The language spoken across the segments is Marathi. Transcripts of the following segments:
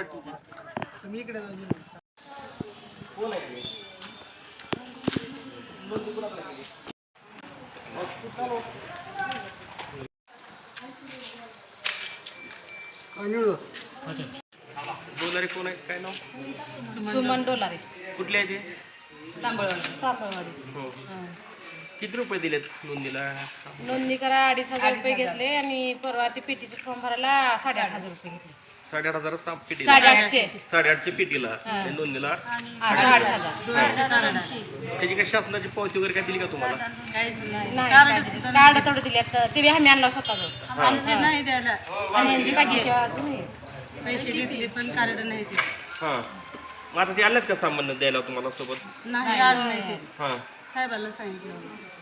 तुम्ही इकडे डोलारे कोण आहे, काय नाव? सुमन डोलारे. कुठले आहे ते? तांबळवाडी. हो. किती रुपये दिलेत नोंदणीला? नोंदणी करा 2,500 रुपये घेतले आणि परवा ते पेटीचे फॉर्म भरायला 8,500 रुपये घेतले. 8,500 पेटीला, 850. 850 पेटीला आणि नोंदणीला 8,500. त्याची काय शासनाची पावती वगैरे काय दिली का तुम्हाला? कार्ड तेवढं दिले ते बी आम्ही आणला स्वतः आमचे नाही द्यायला आणि बाकीच्या अजून पैसे घेतले पण कार्ड नाही ते. हां, मग आता ते आलेत का सामान द्यायला तुम्हाला सोबत? नाही आलं नाही ते. हां, साहेबाला सांगितलं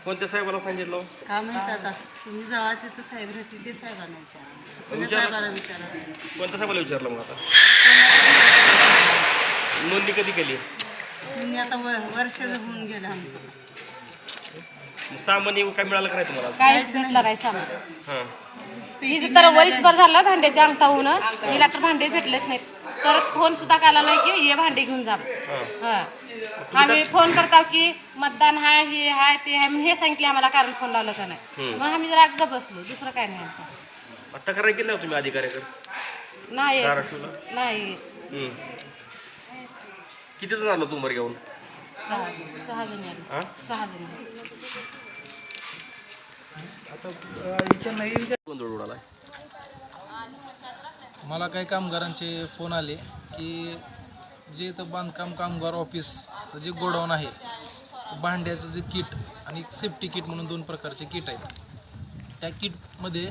कोणत्या साहेबाला सांगितलं? का माहित आता तुम्ही जेव्हा तिथं साहेब राहते ते साहेबांना विचारा. साहेबाला विचारा. कोणत्या साहेबाला विचारलं मग आता? नोंदणी कधी केली? तुम्ही आता वर्ष होऊन गेलं आमचं. सामान येऊन काय मिळालं का नाही तुम्हाला? काहीच भेटलं नाही सामान. हां, तिचं तर वरीसभर झालं भांड्याच्या अंगठा होऊन तिला तर भांडे भेटलेच नाहीत. परत फोन सुद्धा काला नाही की हे भांडे घेऊन जा. हां. आम्ही फोन करतो की मतदान हाय हे हाय ते हाय म्हणून हे सांगितले आम्हाला, कारण फोन लावलं का नाही म्हणून आम्ही जरा गप्प बसलो. दुसरं काय नाही आमचं. तक्रार केली ना तुम्ही अधिकाऱ्याकडे? नाही धाराशिवला? नाही. किती जण आलो तुम्हाला घेऊन? 6 जणी आले. हां, 6 जणी. गोंधळ उडाला. मला काही कामगारांचे फोन आले की जे इथं बांधकाम कामगार ऑफिसचं जे गोडाऊन आहे, भांड्याचं जे किट आणि सेफ्टी किट म्हणून 2 प्रकारचे किट आहेत. त्या किटमध्ये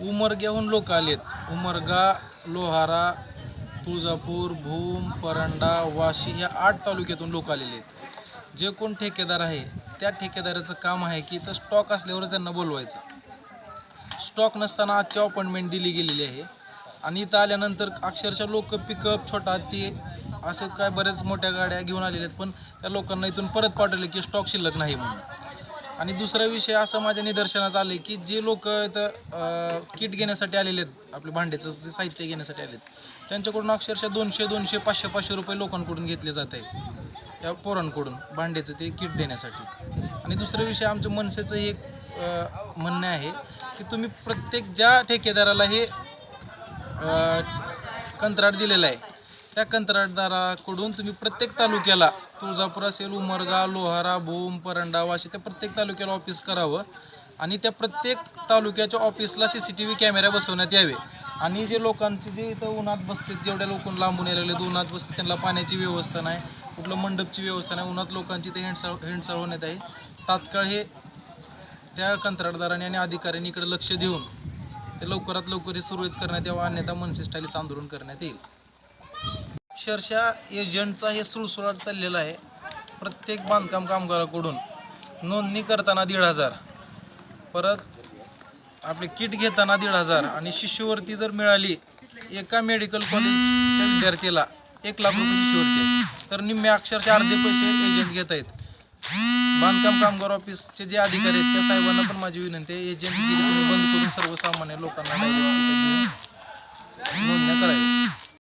उमरग्याहून लोक आलेत. उमरगा, लोहारा, तुळजापूर, भूम, परंडा, वाशी ह्या 8 तालुक्यातून लोक आलेले आहेत. जे कोण ठेकेदार आहे त्या ठेकेदाराचं काम आहे की इथं स्टॉक असल्यावरच त्यांना बोलवायचं. स्टॉक नसताना आजची अपॉइंटमेंट दिली गेलेली आहे आणि इथं आल्यानंतर अक्षरशः लोक पिकअप, छोटा हत्ती असे काय बरेच मोठ्या गाड्या घेऊन आलेल्या आहेत, पण त्या लोकांना इथून परत पाठवले की स्टॉक शिल्लक नाही म्हणून. आणि दुसरा विषय असं माझ्या निदर्शनात आले की जे लोक इथं किट घेण्यासाठी आलेले आहेत, आपले भांड्याचं जे साहित्य घेण्यासाठी आलेत, त्यांच्याकडून अक्षरशः 200, 500 रुपये लोकांकडून घेतले जात आहेत या पोरांकडून भांड्याचं ते किट देण्यासाठी. आणि दुसरा विषय आमचं मनसेचं हे म्हणणं आहे की तुम्ही प्रत्येक ज्या ठेकेदाराला हे कंत्राट दिलेलं आहे त्या कंत्राटदाराकडून तुम्ही प्रत्येक तालुक्याला, तुळजापूर असेल, उमरगा, लोहारा, भूम, परंडा, वाशी, त्या प्रत्येक तालुक्याला ऑफिस करावं आणि त्या प्रत्येक तालुक्याच्या ऑफिसला CCTV कॅमेरा बसवण्यात यावे. आणि जे लोकांचे जे इथं उन्हात बसतात, जेवढ्या लोकांना लांबून यायला उन्हात बसतात, त्यांना पाण्याची व्यवस्था नाही, कुठलं मंडपची व्यवस्था नाही, उन्हात लोकांची ते हेंडसाळ होण्यात आहे. तात्काळ हे त्या कंत्राटदारांनी आणि अधिकाऱ्यांनी इकडे लक्ष देऊन ते लवकरात लवकर हे सुरळीत करण्यात यावं, अन्यथा मनसे स्टाईलचं आंदोलन करण्यात येईल. अक्षरशः एजंटचा हे सुळसुळाट चाललेला आहे. प्रत्येक बांधकाम कामगाराकडून नोंदणी करताना 1,500, परत आपले किट घेताना 1,500 आणि शिष्यवृत्ती जर मिळाली एका मेडिकल कॉलेजच्या विद्यार्थ्याला 1,00,000 रुपये शिष्यवृत्ती, तर निम्मे अक्षरशः अर्धे पैसे एजंट घेत आहेत. बांधकाम कामगार ऑफिसचे जे अधिकारी आहेत त्या साहेबांना पण माझी विनंती आहे, एजंटगिरी तुम्ही बंद करून सर्वसामान्य लोकांना नोंदणी